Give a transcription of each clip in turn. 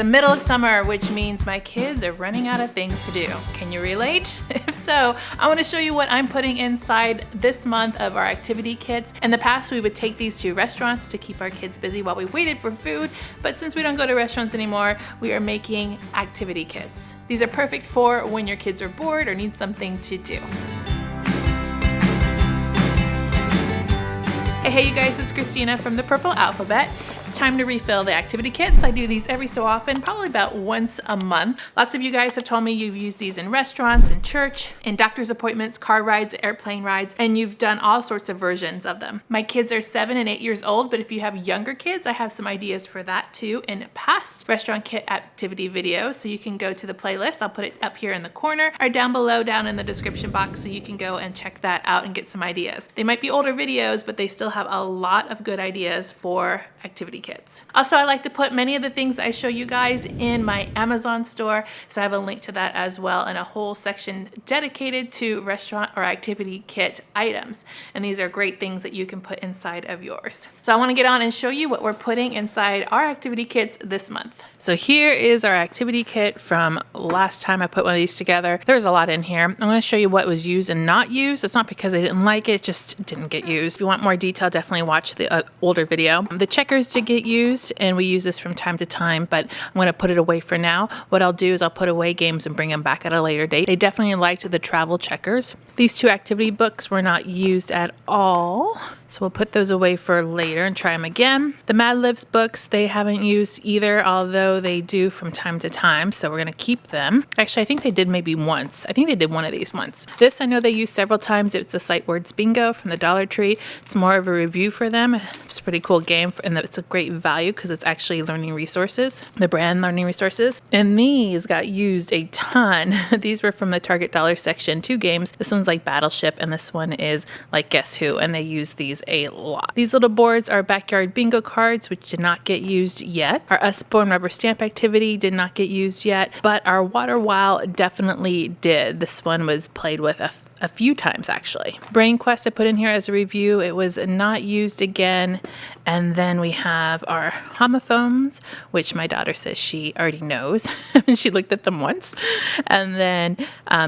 the middle of summer, which means my kids are running out of things to do. Can you relate? If so, I want to show you what I'm putting inside this month of our activity kits. In the past, we would take these to restaurants to keep our kids busy while we waited for food, but since we don't go to restaurants anymore, we are making activity kits. These are perfect for when your kids are bored or need something to do. Hey you guys, it's Christina from the Purple Alphabet. It's time to refill the activity kits. I do these every so often, probably about once a month. Lots of you guys have told me you've used these in restaurants, in church, in doctor's appointments, car rides, airplane rides, and you've done all sorts of versions of them. My kids are 7 and 8 years old, but if you have younger kids, I have some ideas for that too in past restaurant kit activity videos. So you can go to the playlist. I'll put it up here in the corner or down below, down in the description box, so you can go and check that out and get some ideas. They might be older videos, but they still have a lot of good ideas for activity kits. Also, I like to put many of the things I show you guys in my Amazon store, so I have a link to that as well and a whole section dedicated to restaurant or activity kit items. And these are great things that you can put inside of yours. So I want to get on and show you what we're putting inside our activity kits this month. So here is our activity kit from last time I put one of these together. There's a lot in here. I'm going to show you what was used and not used. It's not because I didn't like it, it just didn't get used. If you want more detail, definitely watch the older video. The checkers did get used, and we use this from time to time, but I'm going to put it away for now. What I'll do is I'll put away games and bring them back at a later date. They definitely liked the travel checkers. These two activity books were not used at all, so we'll put those away for later and try them again. The Mad Libs books, they haven't used either, although they do from time to time, so we're going to keep them. Actually, I think they did maybe once. I think they did one of these once. This I know they used several times. It's the Sight Words Bingo from the Dollar Tree. It's more of a review for them. It's a pretty cool game, and it's a great value because it's actually learning resources, the brand learning resources. And these got used a ton. These were from the Target dollar section. 2 games. This one's like Battleship, and this one is like Guess Who, and they use these a lot. These little boards are backyard bingo cards, which did not get used yet. Our Usborne rubber stamp activity did not get used yet, but our Water Wow definitely did. This one was played with a few times actually. Brain Quest I put in here as a review. It was not used again. And then we have our homophones, which my daughter says she already knows. She looked at them once. And then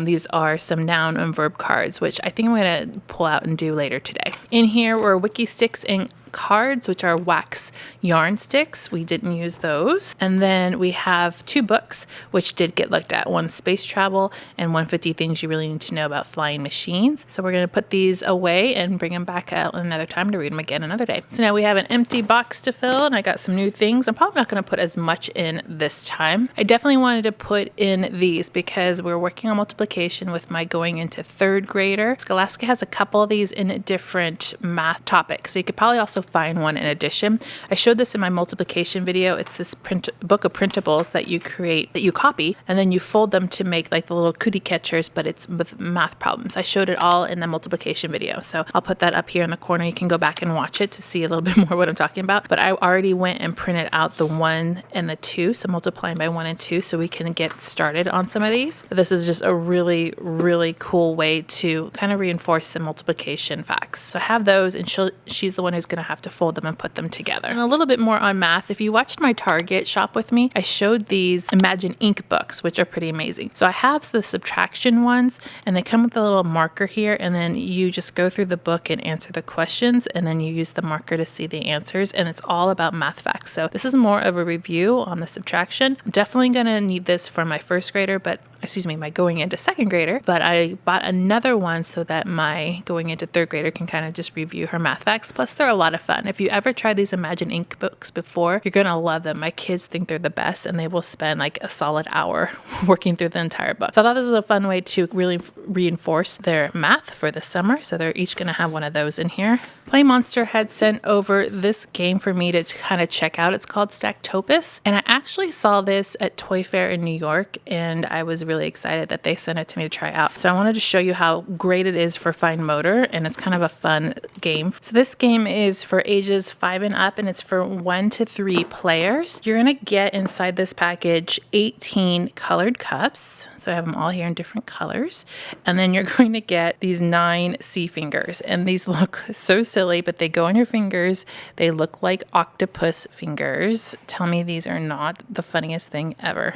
these are some noun and verb cards, which I think I'm going to pull out and do later today. In here were wiki sticks and cards, which are wax yarn sticks. We didn't use those. And then we have 2 books, which did get looked at. One, Space Travel, and 150 Things You Really Need to Know About Flying Machines. So we're going to put these away and bring them back out another time to read them again another day. So now we have an empty box to fill, and I got some new things. I'm probably not going to put as much in this time. I definitely wanted to put in these because we're working on multiplication with my going into 3rd grader. Scholastica has a couple of these in different math topics, so you could probably also find one in addition. I showed this in my multiplication video. It's this book of printables that you create, that you copy, and then you fold them to make like the little cootie catchers, but it's with math problems. I showed it all in the multiplication video, so I'll put that up here in the corner. You can go back and watch it to see a little bit more what I'm talking about, but I already went and printed out the 1 and the 2, so multiplying by 1 and 2 so we can get started on some of these. But this is just a really, really cool way to kind of reinforce some multiplication facts. So I have those, and she's the one who's going to have to fold them and put them together. And a little bit more on math. If you watched my Target shop with me, I showed these Imagine Ink books, which are pretty amazing. So I have the subtraction ones, and they come with a little marker here, and then you just go through the book and answer the questions, and then you use the marker to see the answers, and it's all about math facts. So this is more of a review on the subtraction. I'm definitely going to need this for my 1st grader, but my going into 2nd grader, but I bought another one so that my going into 3rd grader can kind of just review her math facts. Plus, they're a lot of fun. If you ever tried these Imagine Ink books before, you're going to love them. My kids think they're the best, and they will spend like a solid hour working through the entire book. So I thought this was a fun way to really reinforce their math for the summer. So they're each going to have one of those in here. Play Monster had sent over this game for me to kind of check out. It's called Stacktopus, and I actually saw this at Toy Fair in New York, and I was really excited that they sent it to me to try out. So I wanted to show you how great it is for fine motor, and it's kind of a fun game. So this game is for ages 5 and up, and it's for 1 to 3 players. You're going to get inside this package 18 colored cups. So I have them all here in different colors. And then you're going to get these 9 sea fingers, and these look so silly, but they go on your fingers. They look like octopus fingers. Tell me these are not the funniest thing ever.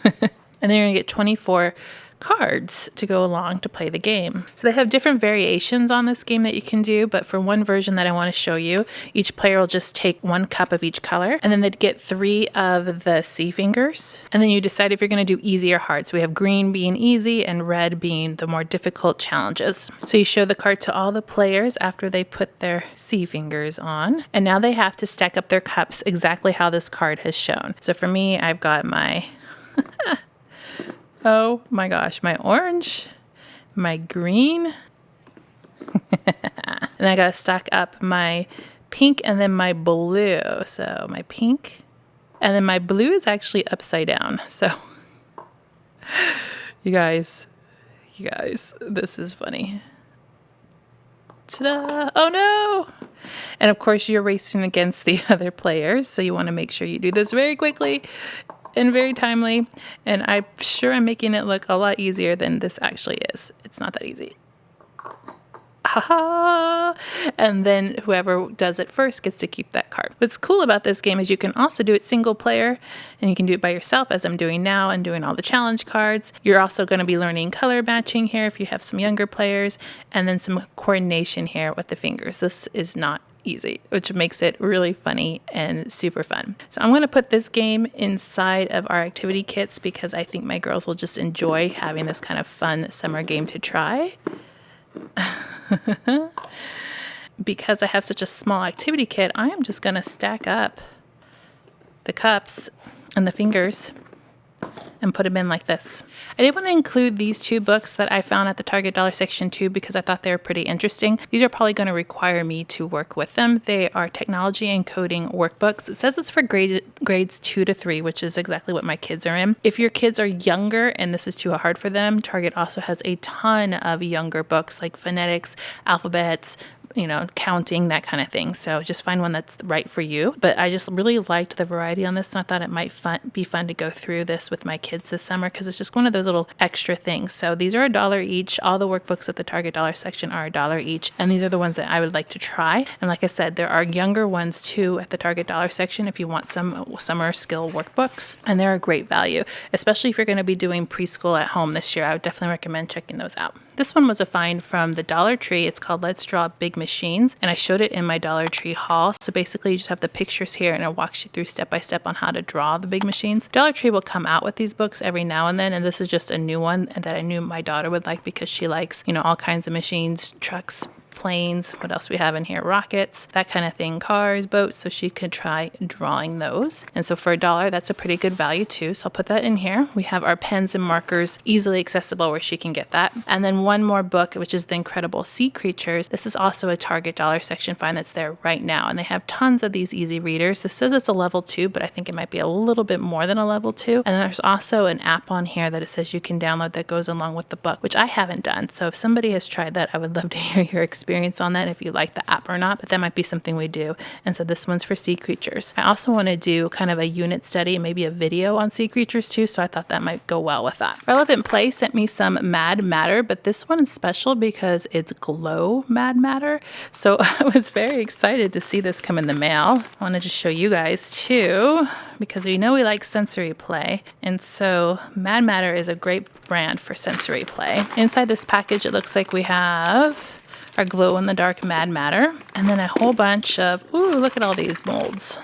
And then you're going to get 24 cards to go along to play the game. So they have different variations on this game that you can do, but for one version that I want to show you, each player will just take 1 cup of each color, and then they'd get 3 of the C fingers, and then you decide if you're going to do easy or hard. So we have green being easy and red being the more difficult challenges. So you show the card to all the players after they put their C fingers on, and now they have to stack up their cups exactly how this card has shown. So for me, I've got my oh my gosh, my orange, my green, and then I gotta stack up my pink and then my blue. So my pink, and then my blue is actually upside down. So you guys, this is funny. Ta-da! Oh no! And of course you're racing against the other players, so you want to make sure you do this very quickly and very timely, and I'm sure I'm making it look a lot easier than this actually is. It's not that easy. Haha! And then whoever does it first gets to keep that card. What's cool about this game is you can also do it single player, and you can do it by yourself as I'm doing now and doing all the challenge cards. You're also going to be learning color matching here if you have some younger players, and then some coordination here with the fingers. This is not easy, which makes it really funny and super fun. So I'm going to put this game inside of our activity kits because I think my girls will just enjoy having this kind of fun summer game to try. Because I have such a small activity kit, I am just going to stack up the cups and the fingers and put them in like this. I did want to include these 2 books that I found at the Target dollar section too because I thought they were pretty interesting. These are probably going to require me to work with them. They are technology and coding workbooks. It says it's for grades 2 to 3, which is exactly what my kids are in. If your kids are younger and this is too hard for them, Target also has a ton of younger books like phonetics, alphabets, you know, counting, that kind of thing. So just find one that's right for you. But I just really liked the variety on this, and I thought it might be fun to go through this with my kids this summer because it's just one of those little extra things. So these are $1 each. All the workbooks at the Target dollar section are $1 each, and these are the ones that I would like to try. And like I said, there are younger ones too at the Target dollar section if you want some summer skill workbooks, and they're a great value, especially if you're going to be doing preschool at home this year. I would definitely recommend checking those out. This one was a find from the Dollar Tree. It's called Let's Draw Big Machines, and I showed it in my Dollar Tree haul. So basically you just have the pictures here and it walks you through step by step on how to draw the big machines. Dollar Tree will come out with these books every now and then, and this is just a new one that I knew my daughter would like because she likes, you know, all kinds of machines, trucks, planes, what else we have in here, rockets, that kind of thing, cars, boats, so she could try drawing those. And so for $1, that's a pretty good value too. So I'll put that in here. We have our pens and markers easily accessible where she can get that. And then one more book, which is The Incredible Sea Creatures. This is also a Target dollar section find that's there right now. And they have tons of these easy readers. This says it's a level 2, but I think it might be a little bit more than a level 2. And there's also an app on here that it says you can download that goes along with the book, which I haven't done. So if somebody has tried that, I would love to hear your experience on that, if you like the app or not, but that might be something we do. And so this one's for sea creatures. I also want to do kind of a unit study, maybe a video on sea creatures too, so I thought that might go well with that. Relevant Play sent me some Mad Matter, but this one is special because it's Glow Mad Matter. So I was very excited to see this come in the mail. I wanted to show you guys too, because we know we like sensory play. And so Mad Matter is a great brand for sensory play. Inside this package, it looks like we have our glow-in-the-dark Mad Matter, and then a whole bunch of, ooh, look at all these molds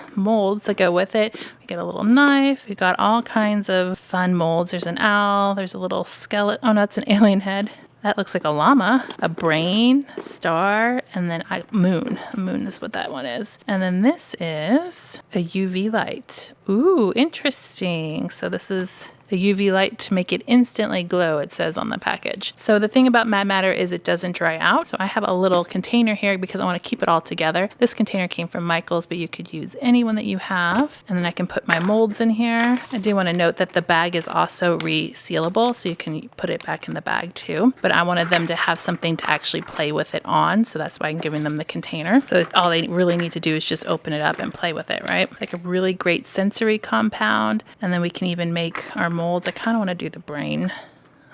that go with it. We got a little knife, we got all kinds of fun molds. There's an owl, there's a little skeleton, oh no, it's an alien head. That looks like a llama, a brain, a star, and then a moon. A moon is what that one is. And then this is a UV light. Ooh, interesting. So this is the UV light to make it instantly glow, it says on the package. So the thing about Mad Matter is it doesn't dry out. So I have a little container here because I want to keep it all together. This container came from Michael's, but you could use any one that you have. And then I can put my molds in here. I do want to note that the bag is also resealable, so you can put it back in the bag too. But I wanted them to have something to actually play with it on, so that's why I'm giving them the container. So all they really need to do is just open it up and play with it, right? Like a really great sensory compound. And then we can even make our molds. I kind of want to do the brain.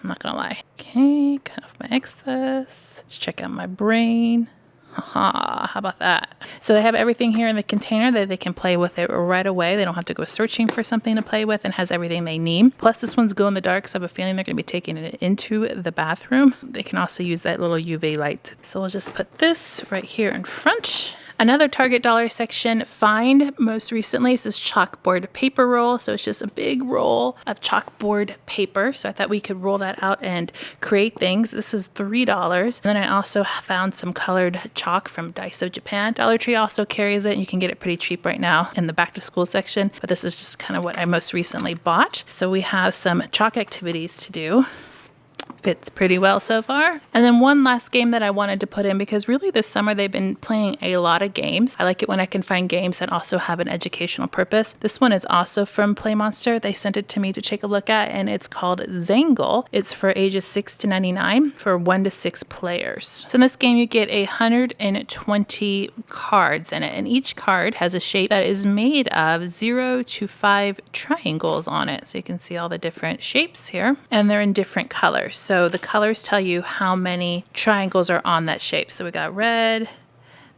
I'm not gonna lie. Okay, cut off my excess. Let's check out my brain. Haha, how about that? So they have everything here in the container that they can play with it right away. They don't have to go searching for something to play with, and has everything they need. Plus this one's glow in the dark, so I have a feeling they're going to be taking it into the bathroom. They can also use that little UV light. So we'll just put this right here in front. Another Target dollar section find most recently is this chalkboard paper roll. So it's just a big roll of chalkboard paper. So I thought we could roll that out and create things. This is $3. And then I also found some colored chalk from Daiso Japan. Dollar Tree also carries it, and you can get it pretty cheap right now in the back to school section. But this is just kind of what I most recently bought. So we have some chalk activities to do. Fits pretty well so far. And then one last game that I wanted to put in, because really this summer they've been playing a lot of games. I like it when I can find games that also have an educational purpose. This one is also from PlayMonster. They sent it to me to take a look at, and it's called Xangle. It's for ages 6 to 99 for 1 to 6 players. So in this game you get 120 cards in it, and each card has a shape that is made of 0 to 5 triangles on it. So you can see all the different shapes here, and they're in different colors. So the colors tell you how many triangles are on that shape. So we got red,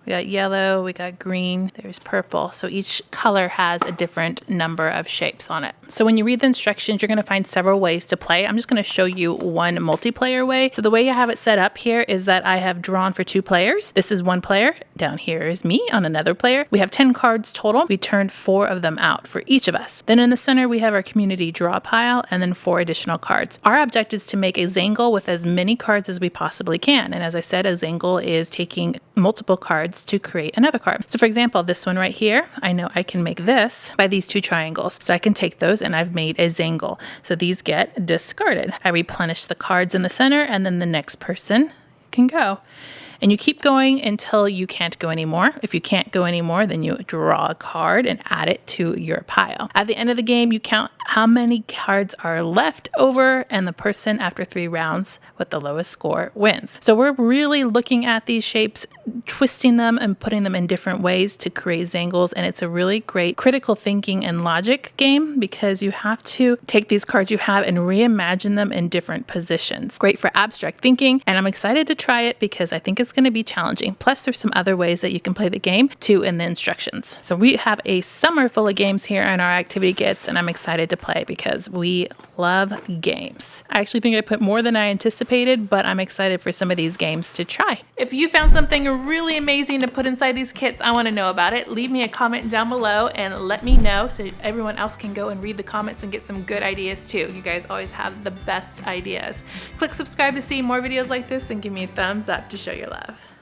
we got yellow, we got green, there's purple. So each color has a different number of shapes on it. So when you read the instructions, you're going to find several ways to play. I'm just going to show you one multiplayer way. So the way I have it set up here is that I have drawn for 2 players. This is 1 player. Down here is me on another player. We have 10 cards total. We turned 4 of them out for each of us. Then in the center, we have our community draw pile and then 4 additional cards. Our objective is to make a Xangle with as many cards as we possibly can. And as I said, a Xangle is taking multiple cards to create another card. So for example, this one right here, I know I can make this by these 2 triangles. So I can take those and I've made a Xangle. So these get discarded. I replenish the cards in the center, and then the next person can go. And you keep going until you can't go anymore. If you can't go anymore, then you draw a card and add it to your pile. At the end of the game, you count how many cards are left over, and the person after 3 rounds with the lowest score wins. So we're really looking at these shapes, twisting them and putting them in different ways to create Xangles. And it's a really great critical thinking and logic game, because you have to take these cards you have and reimagine them in different positions. Great for abstract thinking, and I'm excited to try it because I think it's going to be challenging. Plus there's some other ways that you can play the game too in the instructions. So we have a summer full of games here in our activity kits, and I'm excited to play because we love games. I actually think I put more than I anticipated, but I'm excited for some of these games to try. If you found something really amazing to put inside these kits, I want to know about it. Leave me a comment down below and let me know so everyone else can go and read the comments and get some good ideas too. You guys always have the best ideas. Click subscribe to see more videos like this, and give me a thumbs up to show your love.